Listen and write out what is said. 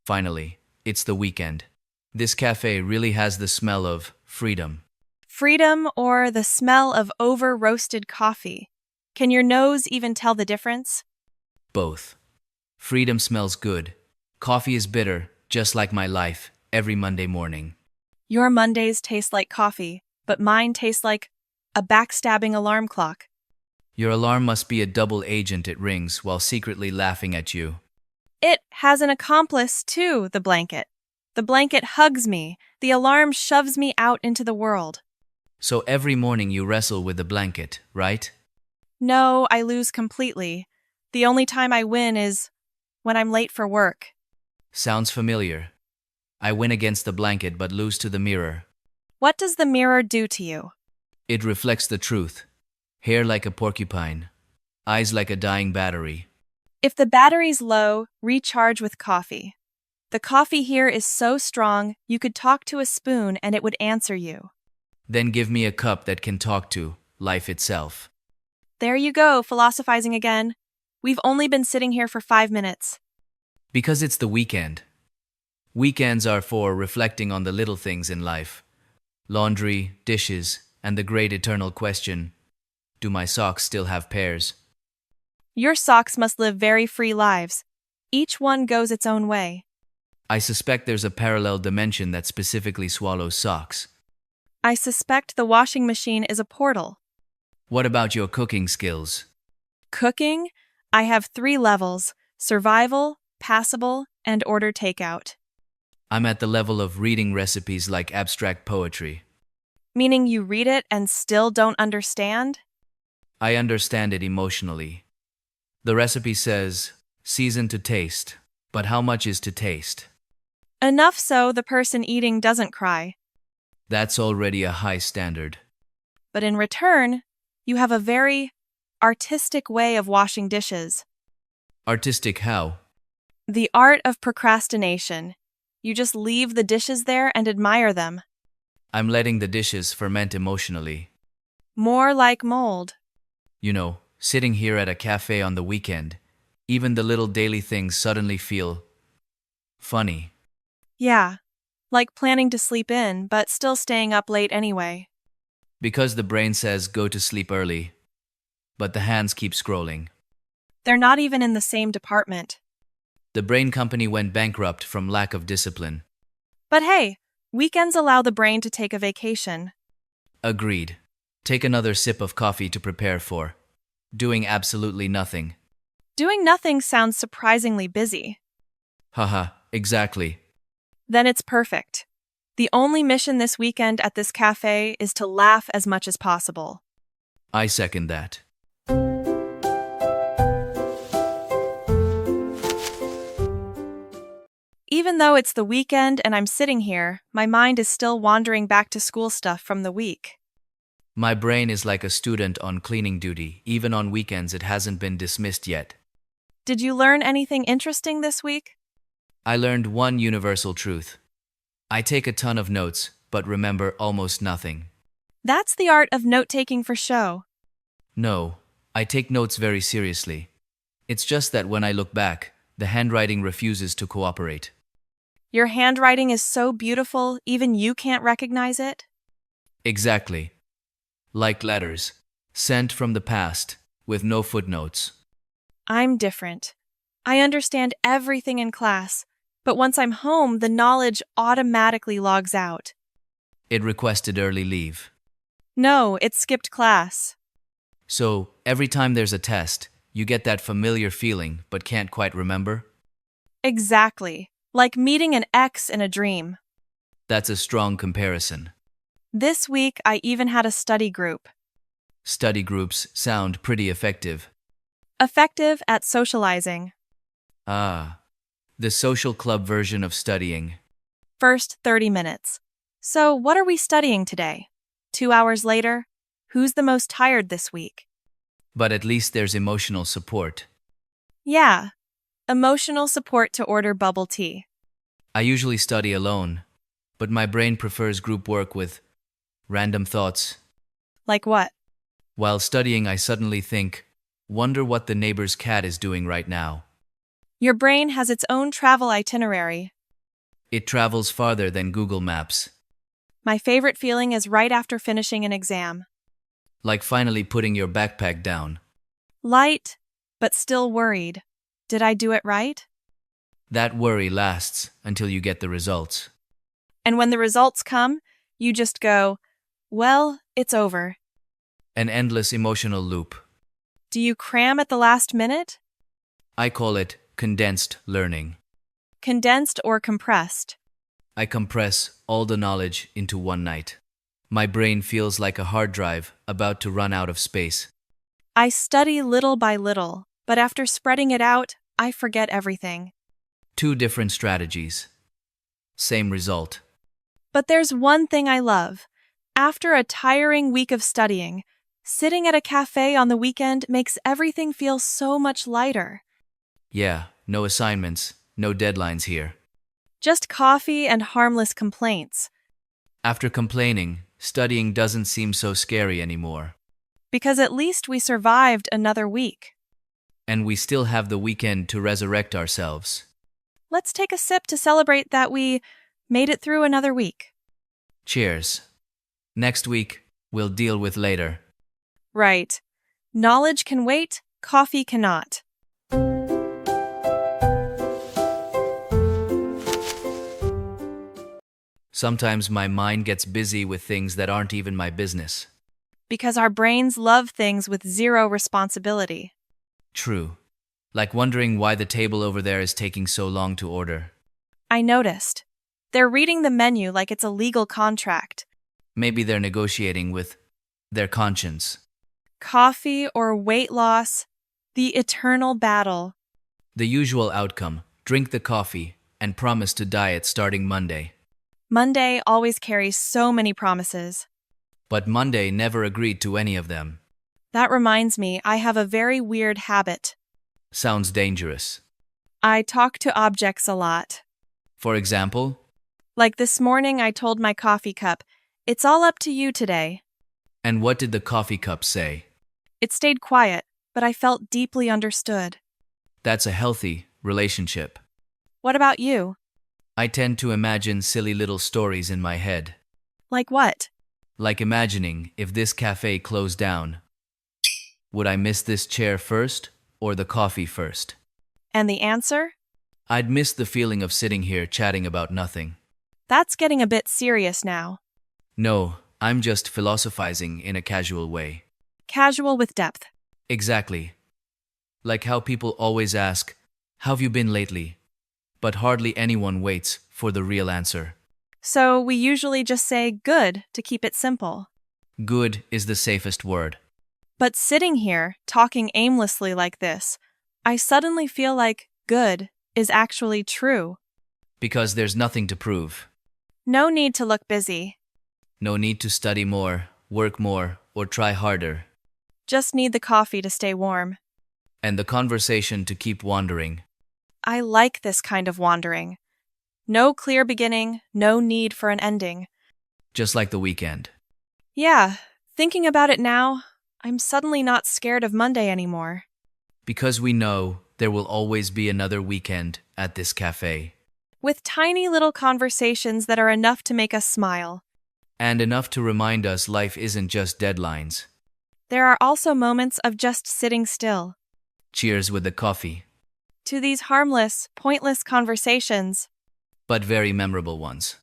Finally, it's the weekend. This cafe really has the smell of freedom. Freedom or the smell of over-roasted coffee. Can your nose even tell the difference? Both. Freedom smells good. Coffee is bitter, just like my life, every Monday morning. Your Mondays taste like coffee, but mine tastes like a backstabbing alarm clock. Your alarm must be a double agent. It rings while secretly laughing at you. It has an accomplice, too, the blanket. The blanket hugs me. The alarm shoves me out into the world. So every morning you wrestle with the blanket, right? No, I lose completely. The only time I win is when I'm late for work. Sounds familiar. I win against the blanket but lose to the mirror. What does the mirror do to you? It reflects the truth. Hair like a porcupine. Eyes like a dying battery. If the battery's low, recharge with coffee. The coffee here is so strong, you could talk to a spoon and it would answer you. Then give me a cup that can talk to life itself. There you go, philosophizing again. We've only been sitting here for 5 minutes. Because it's the weekend. Weekends are for reflecting on the little things in life. Laundry, dishes, and the great eternal question, do my socks still have pairs? Your socks must live very free lives. Each one goes its own way. I suspect there's a parallel dimension that specifically swallows socks. I suspect the washing machine is a portal. What about your cooking skills? Cooking? I have 3 levels: survival, passable, and order takeout. I'm at the level of reading recipes like abstract poetry. Meaning you read it and still don't understand? I understand it emotionally. The recipe says, season to taste, but how much is to taste? Enough so the person eating doesn't cry. That's already a high standard. But in return, you have a very artistic way of washing dishes. Artistic how? The art of procrastination. You just leave the dishes there and admire them. I'm letting the dishes ferment emotionally. More like mold. You know, sitting here at a cafe on the weekend, even the little daily things suddenly feel funny. Yeah, like planning to sleep in, but still staying up late anyway. Because the brain says go to sleep early, but the hands keep scrolling. They're not even in the same department. The brain company went bankrupt from lack of discipline. But hey, weekends allow the brain to take a vacation. Agreed. Take another sip of coffee to prepare for doing absolutely nothing. Doing nothing sounds surprisingly busy. Haha, exactly. Then it's perfect. The only mission this weekend at this cafe is to laugh as much as possible. I second that. Even though it's the weekend and I'm sitting here, my mind is still wandering back to school stuff from the week. My brain is like a student on cleaning duty. Even on weekends, it hasn't been dismissed yet. Did you learn anything interesting this week? I learned one universal truth. I take a ton of notes, but remember almost nothing. That's the art of note-taking for show. No, I take notes very seriously. It's just that when I look back, the handwriting refuses to cooperate. Your handwriting is so beautiful, even you can't recognize it? Exactly. Like letters, sent from the past, with no footnotes. I'm different. I understand everything in class, but once I'm home, the knowledge automatically logs out. It requested early leave. No, it skipped class. So, every time there's a test, you get that familiar feeling but can't quite remember? Exactly. Like meeting an ex in a dream. That's a strong comparison. This week, I even had a study group. Study groups sound pretty effective. Effective at socializing. Ah, the social club version of studying. First 30 minutes. So, what are we studying today? 2 hours later, who's the most tired this week? But at least there's emotional support. Yeah, emotional support to order bubble tea. I usually study alone, but my brain prefers group work with random thoughts. Like what? While studying, I suddenly think, wonder what the neighbor's cat is doing right now. Your brain has its own travel itinerary, It travels farther than Google Maps, My favorite feeling is right after finishing an exam. like finally putting your backpack down. Light, but still worried. Did I do it right? That worry lasts until you get the results. And when the results come, you just go, well, it's over. An endless emotional loop. Do you cram at the last minute? I call it condensed learning. Condensed or compressed? I compress all the knowledge into one night. My brain feels like a hard drive about to run out of space. I study little by little, but after spreading it out, I forget everything. Two different strategies. Same result. But there's one thing I love. After a tiring week of studying, sitting at a cafe on the weekend makes everything feel so much lighter. Yeah, no assignments, no deadlines here. Just coffee and harmless complaints. After complaining, studying doesn't seem so scary anymore. Because at least we survived another week. And we still have the weekend to resurrect ourselves. Let's take a sip to celebrate that we made it through another week. Cheers. Next week, we'll deal with later. Right. Knowledge can wait, coffee cannot. Sometimes my mind gets busy with things that aren't even my business. Because our brains love things with zero responsibility. True. Like wondering why the table over there is taking so long to order. I noticed. They're reading the menu like it's a legal contract. Maybe they're negotiating with their conscience. Coffee or weight loss, the eternal battle. The usual outcome: drink the coffee and promise to diet starting Monday. Monday always carries so many promises. But Monday never agreed to any of them. That reminds me, I have a very weird habit. Sounds dangerous. I talk to objects a lot. For example, Like this morning, I told my coffee cup, "It's all up to you today." and what did the coffee cup say? It stayed quiet, but I felt deeply understood. That's a healthy relationship. What about you? I tend to imagine silly little stories in my head. Like what? Like imagining if this cafe closed down, would I miss this chair first or the coffee first? And the answer? I'd miss the feeling of sitting here chatting about nothing. That's getting a bit serious now. No, I'm just philosophizing in a casual way. Casual with depth. Exactly. Like how people always ask, "How have you been lately?" But hardly anyone waits for the real answer. So we usually just say good to keep it simple. Good is the safest word. But sitting here, talking aimlessly like this, I suddenly feel like good is actually true. Because there's nothing to prove. No need to look busy. No need to study more, work more, or try harder. Just need the coffee to stay warm. And the conversation to keep wandering. I like this kind of wandering. No clear beginning, no need for an ending. Just like the weekend. Yeah, thinking about it now, I'm suddenly not scared of Monday anymore. Because we know there will always be another weekend at this cafe. With tiny little conversations that are enough to make us smile. And enough to remind us life isn't just deadlines. There are also moments of just sitting still. Cheers with the coffee. To these harmless, pointless conversations. But very memorable ones.